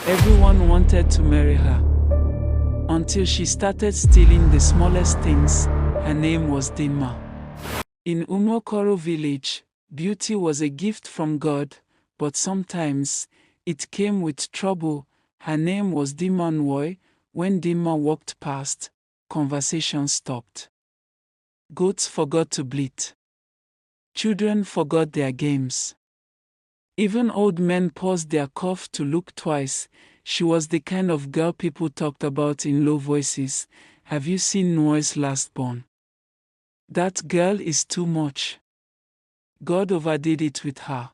Everyone wanted to marry her. Until she started stealing the smallest things. Her name was Dinma. In Umokoro village, beauty was a gift from God, but sometimes it came with trouble. Her name was Dinma Nwoy. When Dinma walked past, conversation stopped. Goats forgot to bleat. Children forgot their games. Even old men paused their cough to look twice. She was the kind of girl people talked about in low voices. Have you seen Nwoy's last born? That girl is too much. God overdid it with her.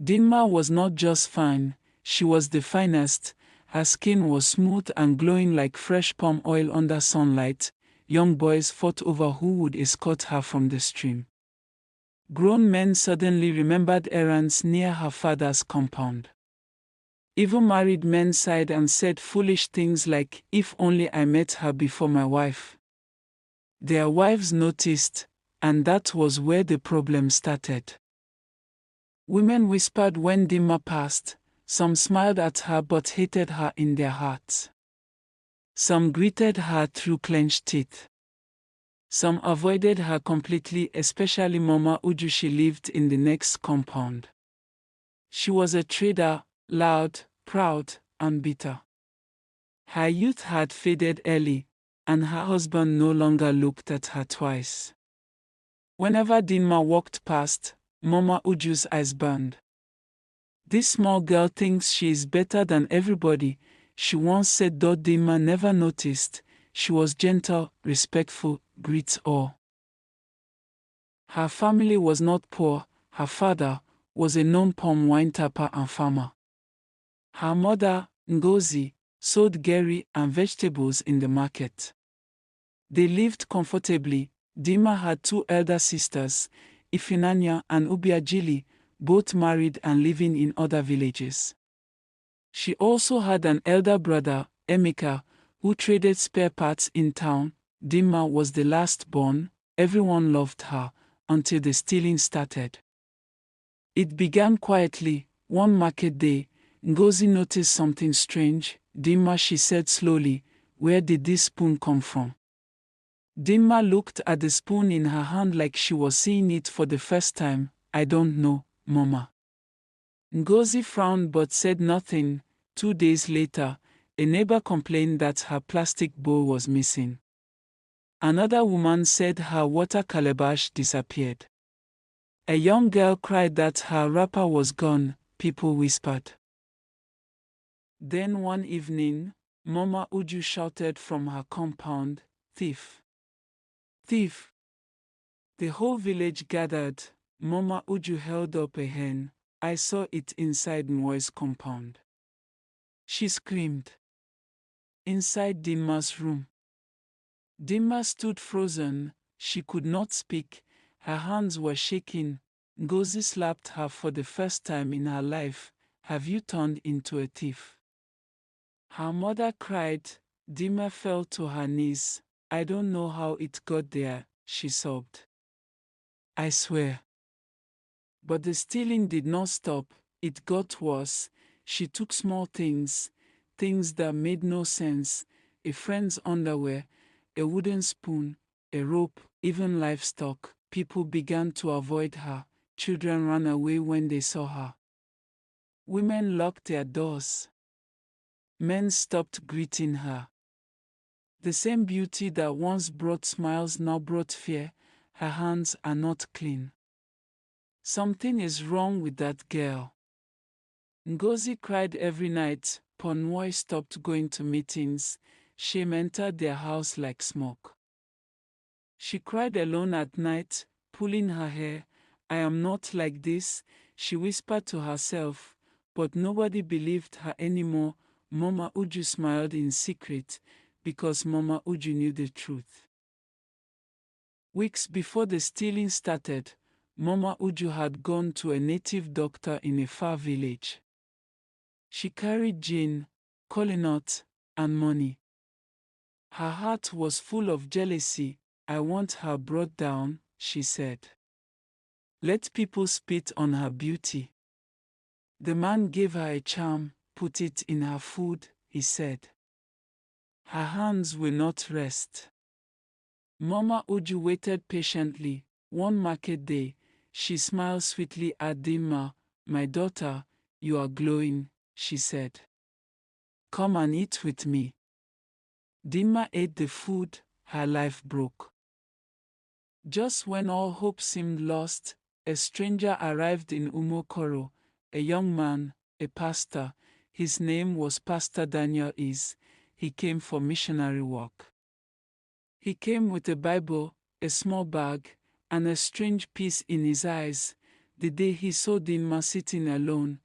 Dinma was not just fine, she was the finest. Her skin was smooth and glowing like fresh palm oil under sunlight. Young boys fought over who would escort her from the stream. Grown men suddenly remembered errands near her father's compound. Even married men sighed and said foolish things like, "If only I met her before my wife." Their wives noticed, and that was where the problem started. Women whispered when Dinma passed. Some smiled at her but hated her in their hearts. Some greeted her through clenched teeth. Some avoided her completely, especially Mama Uju. She lived in the next compound. She was a trader, loud, proud, and bitter. Her youth had faded early, and her husband no longer looked at her twice. Whenever Dinma walked past, Mama Uju's eyes burned. This small girl thinks she is better than everybody, she once said. Dinma never noticed. She was gentle, respectful, greets all. Her family was not poor. Her father was a known palm wine tapper and farmer. Her mother, Ngozi, sold gari and vegetables in the market. They lived comfortably. Dinma had two elder sisters, Ifinanya and Ubiajili, both married and living in other villages. She also had an elder brother, Emeka, who traded spare parts in town. Dinma was the last born. Everyone loved her, until the stealing started. It began quietly. One market day, Ngozi noticed something strange. "Dinma," she said slowly, "where did this spoon come from?" Dinma looked at the spoon in her hand like she was seeing it for the first time. "I don't know, Mama." Ngozi frowned but said nothing. 2 days later, a neighbor complained that her plastic bowl was missing. Another woman said her water calabash disappeared. A young girl cried that her wrapper was gone. People whispered. Then one evening, Mama Uju shouted from her compound, "Thief! Thief!" The whole village gathered. Mama Uju held up a hen. "I saw it inside Nwoy's compound." She screamed. Inside Dinma's room. Dinma stood frozen. She could not speak. Her hands were shaking. Ngozi slapped her for the first time in her life. "Have you turned into a thief?" Her mother cried. Dinma fell to her knees. "I don't know how it got there," she sobbed. "I swear." But the stealing did not stop. It got worse. She took small things, things that made no sense: a friend's underwear, a wooden spoon, a rope, even livestock. People began to avoid her. Children ran away when they saw her. Women locked their doors. Men stopped greeting her. The same beauty that once brought smiles now brought fear. Her hands are not clean. Something is wrong with that girl. Ngozi cried every night. Nwoy stopped going to meetings. Shame entered their house like smoke. She cried alone at night, pulling her hair. "I am not like this," she whispered to herself, but nobody believed her anymore. Mama Uju smiled in secret, because Mama Uju knew the truth. Weeks before the stealing started, Mama Uju had gone to a native doctor in a far village. She carried gin, kolanut, and money. Her heart was full of jealousy. "I want her brought down," she said. "Let people spit on her beauty." The man gave her a charm. Put it in her food, he said. Her hands will not rest. Mama Uju waited patiently. One market day, she smiled sweetly at Dima. My daughter, you are glowing, she said. Come and eat with me. Dima ate the food, her life broke. Just when all hope seemed lost, a stranger arrived in Umokoro, a young man, a pastor. His name was Pastor Daniel Is. He came for missionary work. He came with a Bible, a small bag, and a strange peace in his eyes. The day he saw Dinma sitting alone,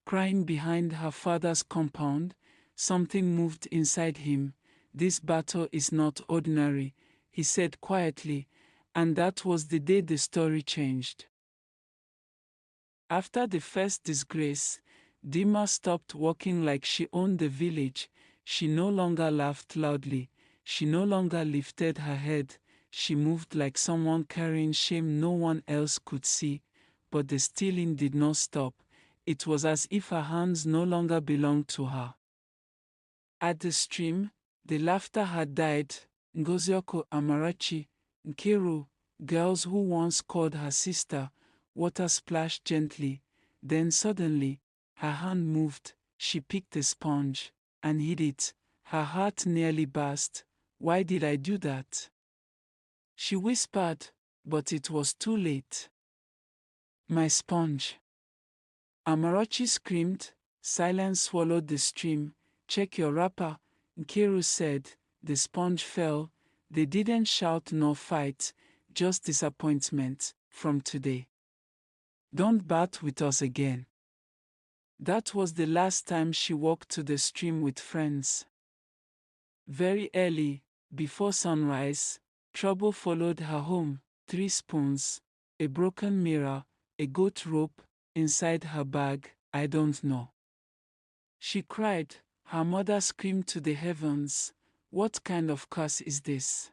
crying behind her father's compound, something moved inside him. This battle is not ordinary, he said quietly, and that was the day the story changed. After the first disgrace, Dima stopped walking like she owned the village. She no longer laughed loudly. She no longer lifted her head. She moved like someone carrying shame no one else could see. But the stealing did not stop. It was as if her hands no longer belonged to her. At the stream, the laughter had died. Ngozioko Amarachi, Nkiru, girls who once called her sister, water splashed gently. Then suddenly, her hand moved. She picked a sponge and hid it. Her heart nearly burst. Why did I do that? She whispered, but it was too late. My sponge. Amarachi screamed. Silence swallowed the stream. Check your wrapper, Nkiru said. The sponge fell. They didn't shout nor fight, just disappointment. From today, don't bat with us again. That was the last time she walked to the stream with friends. Very early, before sunrise, trouble followed her home. 3 spoons, a broken mirror, a goat rope, inside her bag, I don't know. She cried. Her mother screamed to the heavens, what kind of curse is this?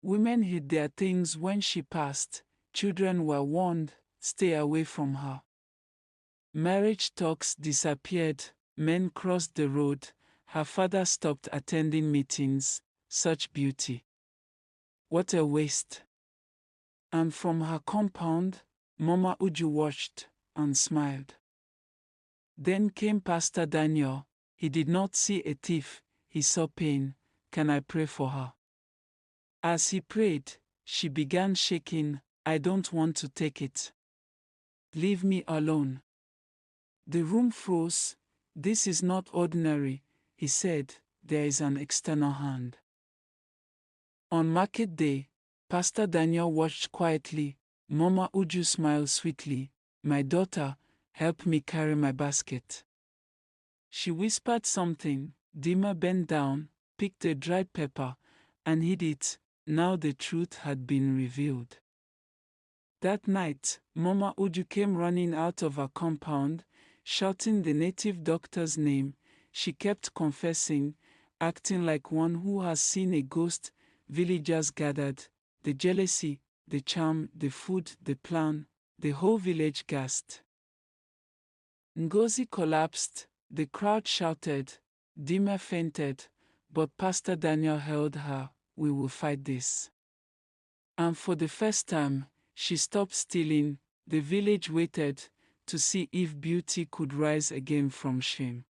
Women hid their things when she passed. Children were warned, stay away from her. Marriage talks disappeared. Men crossed the road. Her father stopped attending meetings. Such beauty. What a waste. And from her compound, Mama Uju watched and smiled. Then came Pastor Daniel. He did not see a thief, he saw pain. Can I pray for her? As he prayed, she began shaking. I don't want to take it. Leave me alone. The room froze. This is not ordinary, he said. There is an external hand. On market day, Pastor Daniel watched quietly. Mama Uju smiled sweetly. My daughter, help me carry my basket. She whispered something. Dima bent down, picked a dried pepper, and hid it. Now the truth had been revealed. That night, Mama Uju came running out of her compound, shouting the native doctor's name. She kept confessing, acting like one who has seen a ghost. Villagers gathered. The jealousy, the charm, the food, the plan, the whole village gasped. Ngozi collapsed. The crowd shouted. Dima fainted, but Pastor Daniel held her. We will fight this. And for the first time, she stopped stealing. The village waited to see if beauty could rise again from shame.